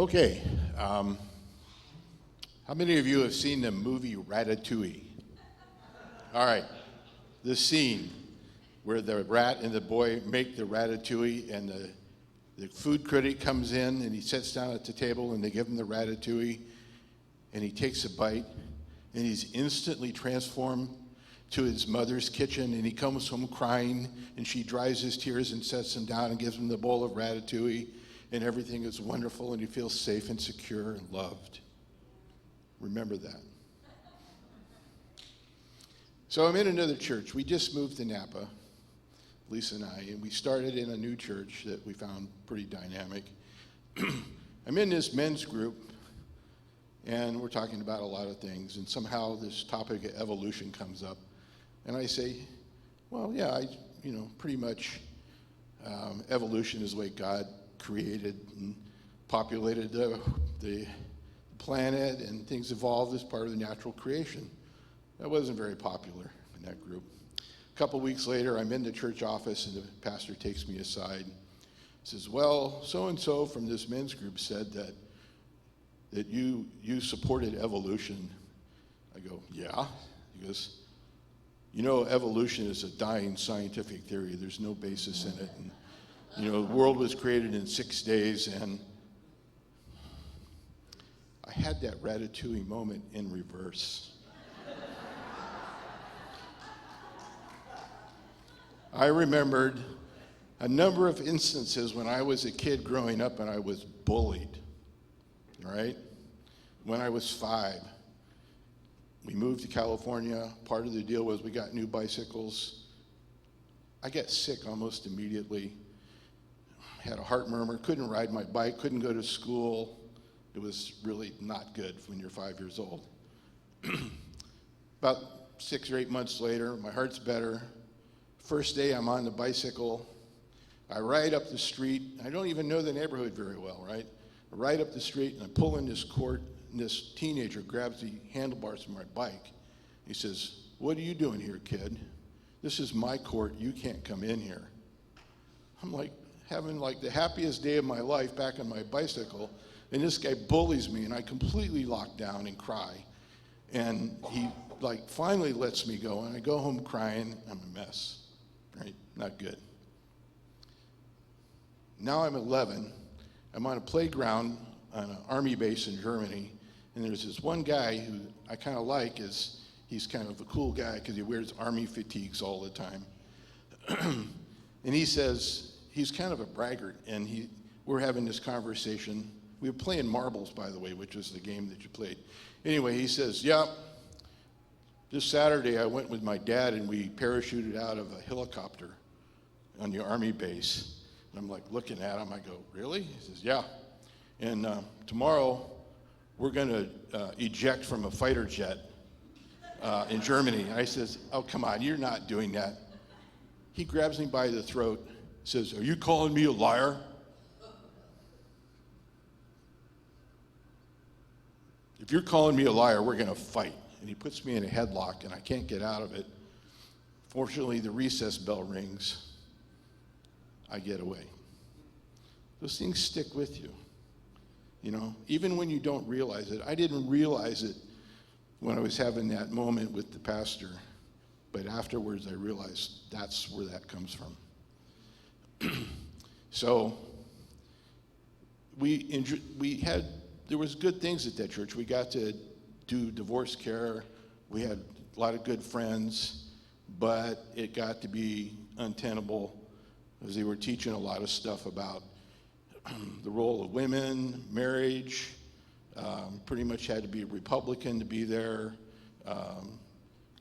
Okay, how many of you have seen the movie Ratatouille? All right, the scene where the rat and the boy make the ratatouille, and the food critic comes in and he sits down at the table and they give him the ratatouille, and he takes a bite and he's instantly transformed to his mother's kitchen, and he comes home crying, and she dries his tears and sets him down and gives him the bowl of ratatouille, and everything is wonderful, and he feels safe and secure and loved. Remember that. So I'm in another church. We just moved to Napa, Lisa and I, and we started in a new church that we found pretty dynamic. I'm in this men's group, and we're talking about a lot of things, and somehow this topic of evolution comes up. And I say, well, yeah, pretty much evolution is the way God created and populated the planet, and things evolved as part of the natural creation. That wasn't very popular in that group. A couple weeks later, I'm in the church office, and the pastor takes me aside. He says, well, so-and-so from this men's group said that you supported evolution. I go, yeah. He goes, evolution is a dying scientific theory. There's no basis in it. And, the world was created in 6 days, and I had that ratatouille moment in reverse. I remembered a number of instances when I was a kid growing up and I was bullied, right? When I was 5, we moved to California. Part of the deal was we got new bicycles. I got sick almost immediately. Had a heart murmur, couldn't ride my bike, couldn't go to school. It was really not good when you're 5 years old. About 6 or 8 months later, my heart's better. First day I'm on the bicycle. I ride up the street. I don't even know the neighborhood very well, right? I ride up the street and I pull in this court, and this teenager grabs the handlebars from my bike. He says, what are you doing here, kid? This is my court. You can't come in here. I'm like having the happiest day of my life back on my bicycle, and this guy bullies me, and I completely lock down and cry. And he finally lets me go, and I go home crying. I'm a mess, right? Not good. Now I'm 11. I'm on a playground on an army base in Germany, and there's this one guy who I kind of like. He's kind of a cool guy because he wears army fatigues all the time. And he says, he's kind of a braggart, and we're having this conversation. We were playing marbles, by the way, which is the game that you played. Anyway, he says, yeah, this Saturday I went with my dad and we parachuted out of a helicopter on the army base. And I'm looking at him, I go, really? He says, yeah. And tomorrow we're going to eject from a fighter jet in Germany. And I says, oh, come on, you're not doing that. He grabs me by the throat, says, are you calling me a liar? If you're calling me a liar, we're going to fight. And he puts me in a headlock, and I can't get out of it. Fortunately, the recess bell rings. I get away. Those things stick with you, even when you don't realize it. I didn't realize it when I was having that moment with the pastor, but afterwards I realized that's where that comes from. So there was good things at that church. We got to do divorce care. We had a lot of good friends, but it got to be untenable as they were teaching a lot of stuff about the role of women, marriage. Pretty much had to be a Republican to be there.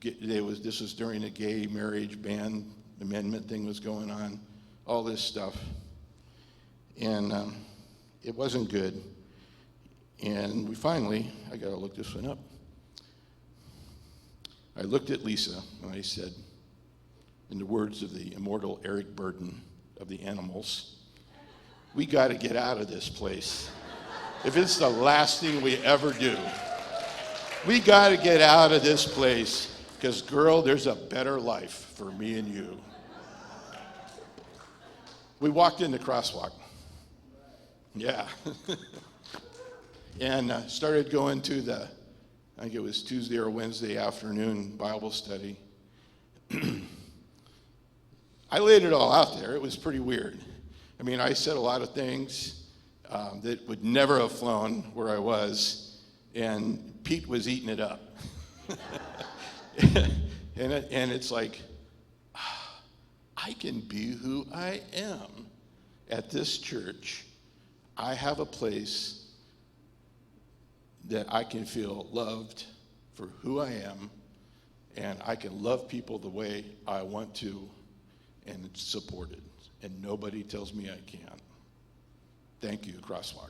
This was during the gay marriage ban amendment thing was going on, all this stuff. And it wasn't good. And I got to look this one up. I looked at Lisa and I said, in the words of the immortal Eric Burden of the Animals, we got to get out of this place. If it's the last thing we ever do, we got to get out of this place because, girl, there's a better life for me and you. We walked into CrossWalk. Yeah. and started going to the, I think it was Tuesday or Wednesday afternoon Bible study. I laid it all out there. It was pretty weird. I mean, I said a lot of things that would never have flown where I was, and Pete was eating it up. and it's like, I can be who I am at this church. I have a place that I can feel loved for who I am, and I can love people the way I want to and supported. And nobody tells me I can't. Thank you, CrossWalk.